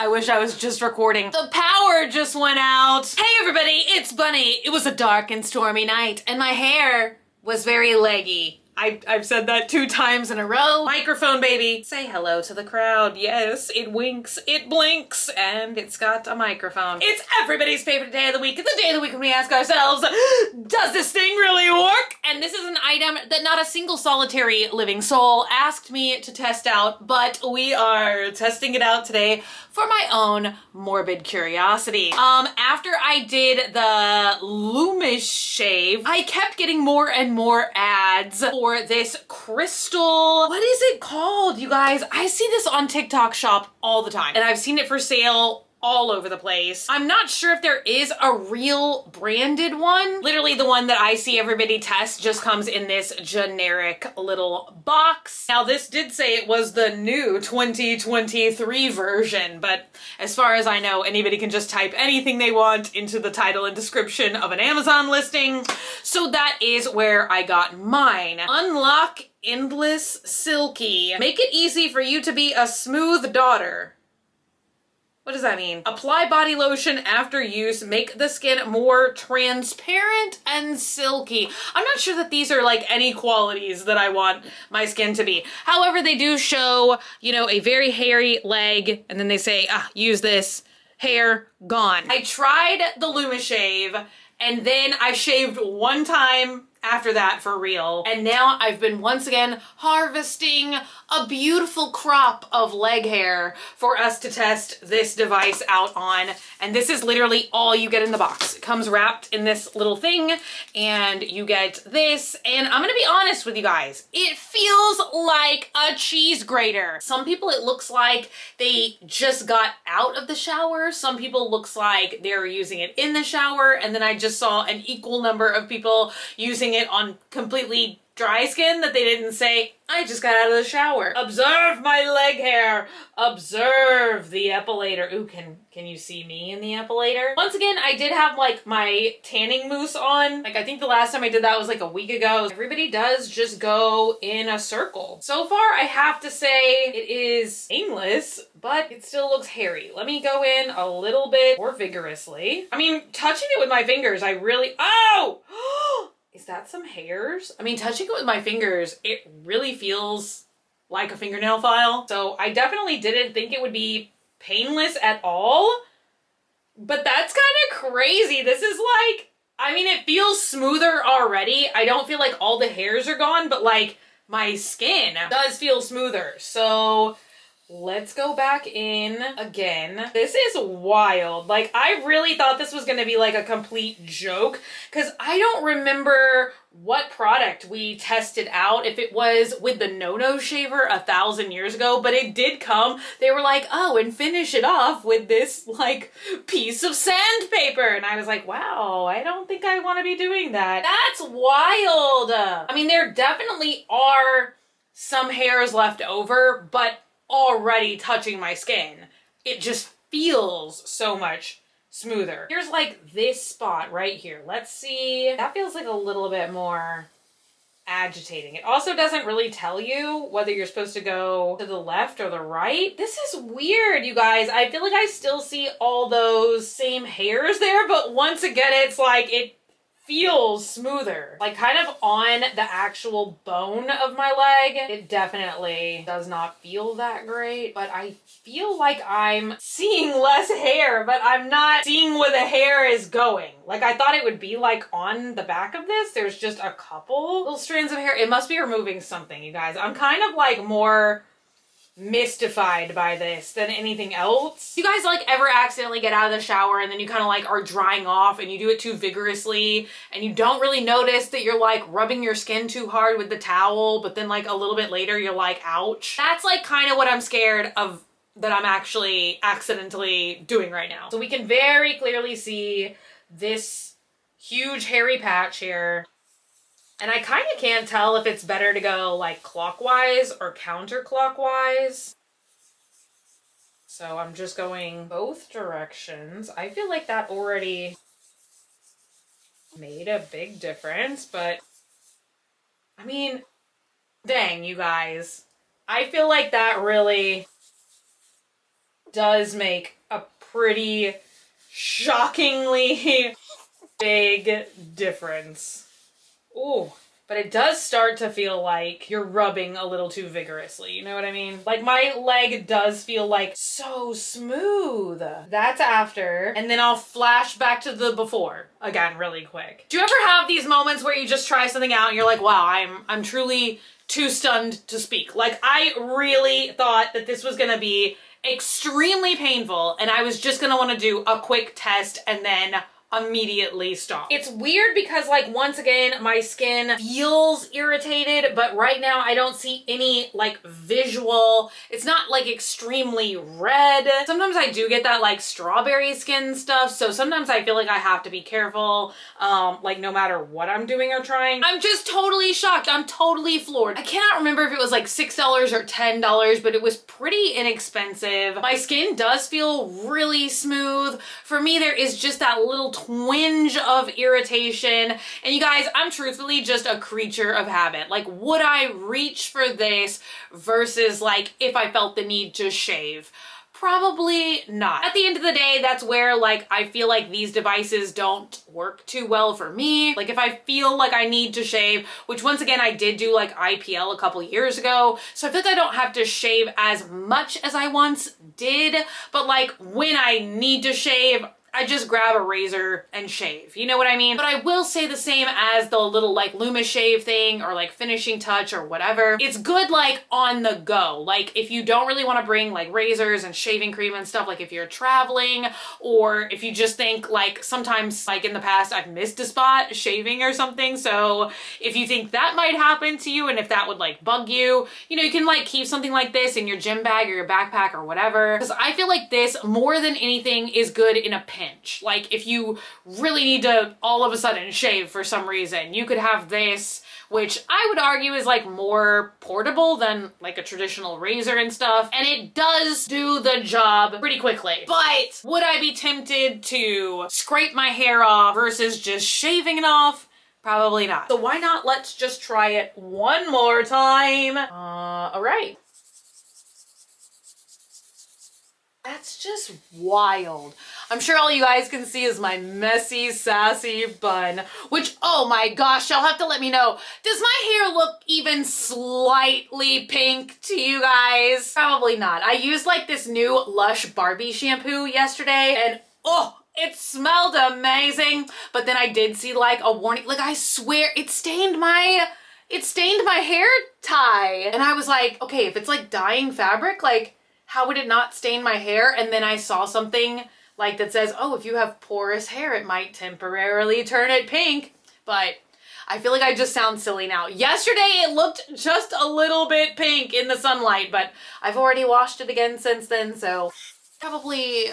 I wish I was just recording. The power just went out. Hey everybody, it's Bunny. It was a dark and stormy night and my hair was very leggy. I've said that 2 times in a row. Microphone baby. Say hello to the crowd. Yes, it winks, it blinks, and it's got a microphone. It's everybody's favorite day of the week. It's the day of the week when we ask ourselves, does this thing really work? And this is an item that not a single solitary living soul asked me to test out, but we are testing it out today for my own morbid curiosity. After I did the Loomish shave, I kept getting more and more ads for this crystal, what is it called, you guys? I see this on TikTok shop all the time, and I've seen it for sale all over the place. I'm not sure if there is a real branded one. Literally the one that I see everybody test just comes in this generic little box. Now this did say it was the new 2023 version, but as far as I know, anybody can just type anything they want into the title and description of an Amazon listing. So that is where I got mine. Unlock Endless Silky. Make it easy for you to be a smooth daughter. What does that mean? Apply body lotion after use, make the skin more transparent and silky. I'm not sure that these are like any qualities that I want my skin to be. However, they do show, you know, a very hairy leg, and then they say, use this, hair gone. I tried the Loomish shave, and then I shaved 1 time after that for real. And now I've been once again harvesting a beautiful crop of leg hair for us to test this device out on. And this is literally all you get in the box. It comes wrapped in this little thing and you get this. And I'm gonna be honest with you guys, it feels like a cheese grater. Some people it looks like they just got out of the shower. Some people looks like they're using it in the shower. And then I just saw an equal number of people using it on completely dry skin that they didn't say, I just got out of the shower. Observe my leg hair. Observe the epilator. Ooh, can you see me in the epilator? Once again, I did have like my tanning mousse on. Like I think the last time I did that was like a week ago. Everybody does just go in a circle. So far, I have to say it is painless, but it still looks hairy. Let me go in a little bit more vigorously. I mean, touching it with my fingers, I really, oh! Is that some hairs? I mean, touching it with my fingers, it really feels like a fingernail file. So I definitely didn't think it would be painless at all, but that's kind of crazy. This is like, I mean, it feels smoother already. I don't feel like all the hairs are gone, but like my skin does feel smoother. So let's go back in again. This is wild. Like, I really thought this was gonna be like a complete joke because I don't remember what product we tested out, if it was with the No-No shaver 1,000 years ago, but it did come. They were like, oh, and finish it off with this like piece of sandpaper. And I was like, wow, I don't think I want to be doing that. That's wild. I mean, there definitely are some hairs left over, but already touching my skin, it just feels so much smoother. Here's like this spot right here. Let's see. That feels like a little bit more agitating. It also doesn't really tell you whether you're supposed to go to the left or the right. This is weird, you guys. I feel like I still see all those same hairs there, but once again, it's like it feels smoother, like kind of on the actual bone of my leg. It definitely does not feel that great, but I feel like I'm seeing less hair, but I'm not seeing where the hair is going. Like I thought it would be like on the back of this. There's just a couple little strands of hair. It must be removing something, you guys. I'm kind of like more mystified by this than anything else. You guys like ever accidentally get out of the shower and then you kind of like are drying off and you do it too vigorously and you don't really notice that you're like rubbing your skin too hard with the towel, but then like a little bit later you're like, ouch. That's like kind of what I'm scared of that I'm actually accidentally doing right now. So we can very clearly see this huge hairy patch here. And I kind of can't tell if it's better to go like clockwise or counterclockwise. So I'm just going both directions. I feel like that already made a big difference, but I mean, dang, you guys. I feel like that really does make a pretty shockingly big difference. Ooh. But it does start to feel like you're rubbing a little too vigorously. You know what I mean? Like my leg does feel like so smooth. That's after. And then I'll flash back to the before again really quick. Do you ever have these moments where you just try something out and you're like, wow, I'm truly too stunned to speak. Like I really thought that this was gonna be extremely painful and I was just gonna wanna do a quick test and then immediately stop. It's weird because like once again my skin feels irritated, but right now I don't see any like visual, it's not like extremely red. Sometimes I do get that like strawberry skin stuff, so sometimes I feel like I have to be careful like no matter what I'm doing or trying. I'm just totally shocked. I'm totally floored. I cannot remember if it was like $6 or $10, but it was pretty inexpensive. My skin does feel really smooth. For me there is just that little twinge of irritation. And you guys, I'm truthfully just a creature of habit. Like, would I reach for this versus like if I felt the need to shave? Probably not. At the end of the day, that's where like I feel like these devices don't work too well for me. Like if I feel like I need to shave, which once again I did do like IPL a couple years ago, so I feel like I don't have to shave as much as I once did, but like when I need to shave, I just grab a razor and shave. You know what I mean? But I will say the same as the little like Luma shave thing or like finishing touch or whatever. It's good like on the go. Like if you don't really want to bring like razors and shaving cream and stuff, like if you're traveling or if you just think like sometimes like in the past I've missed a spot shaving or something. So if you think that might happen to you and if that would like bug you, you know, you can like keep something like this in your gym bag or your backpack or whatever. Because I feel like this more than anything is good in a pinch. Like if you really need to all of a sudden shave for some reason, you could have this, which I would argue is like more portable than like a traditional razor and stuff. And it does do the job pretty quickly. But would I be tempted to scrape my hair off versus just shaving it off? Probably not. So why not? Let's just try it one more time. All right. That's just wild. I'm sure all you guys can see is my messy, sassy bun, which, oh my gosh, y'all have to let me know. Does my hair look even slightly pink to you guys? Probably not. I used like this new Lush Barbie shampoo yesterday and oh, it smelled amazing. But then I did see like a warning, like I swear it stained my hair tie. And I was like, okay, if it's like dyeing fabric, like how would it not stain my hair? And then I saw something like that says, oh, if you have porous hair, it might temporarily turn it pink. But I feel like I just sound silly now. Yesterday, it looked just a little bit pink in the sunlight, but I've already washed it again since then, so probably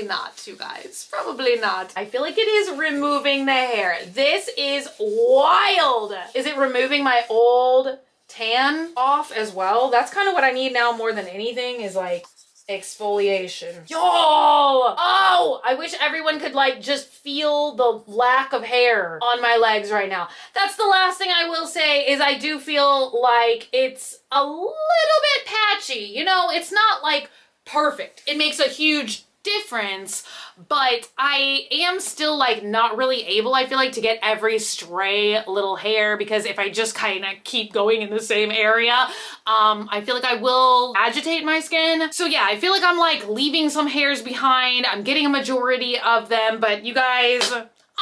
not, you guys. Probably not. I feel like it is removing the hair. This is wild. Is it removing my old tan off as well? That's kind of what I need now more than anything is like exfoliation. Yo! Oh! I wish everyone could like just feel the lack of hair on my legs right now. That's the last thing I will say is I do feel like it's a little bit patchy. You know, it's not like perfect. It makes a huge difference, but I am still like not really able, I feel like, to get every stray little hair because if I just kind of keep going in the same area, I feel like I will agitate my skin. So yeah, I feel like I'm like leaving some hairs behind. I'm getting a majority of them, but you guys,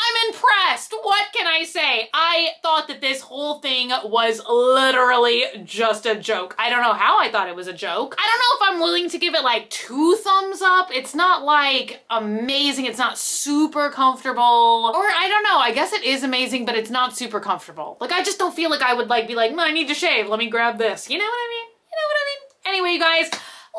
I'm impressed. What can I say? I thought that this whole thing was literally just a joke. I don't know how I thought it was a joke. I don't know if I'm willing to give it like 2 thumbs up. It's not like amazing. It's not super comfortable. Or I don't know. I guess it is amazing, but it's not super comfortable. Like I just don't feel like I would like be like, I need to shave. Let me grab this. You know what I mean? You know what I mean? Anyway, you guys,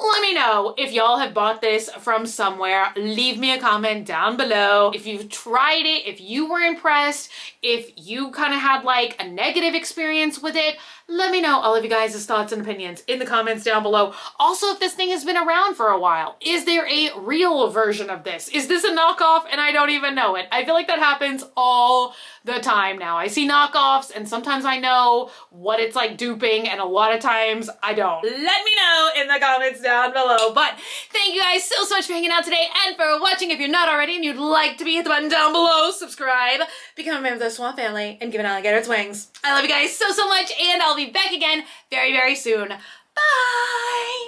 let me know if y'all have bought this from somewhere. Leave me a comment down below. If you've tried it, if you were impressed, if you kind of had like a negative experience with it, Let me know all of you guys' thoughts and opinions in the comments down below. Also, if this thing has been around for a while, is there a real version of this? Is this a knockoff and I don't even know it? I feel like that happens all the time now. I see knockoffs and sometimes I know what it's like duping and a lot of times I don't. Let me know in the comments down below. But thank you guys so much for hanging out today and for watching. If you're not already and you'd like to be, hit the button down below, subscribe, become a member of the Swamp family, and give an alligator its wings. I love you guys so much and I'll be back again very, very soon. Bye!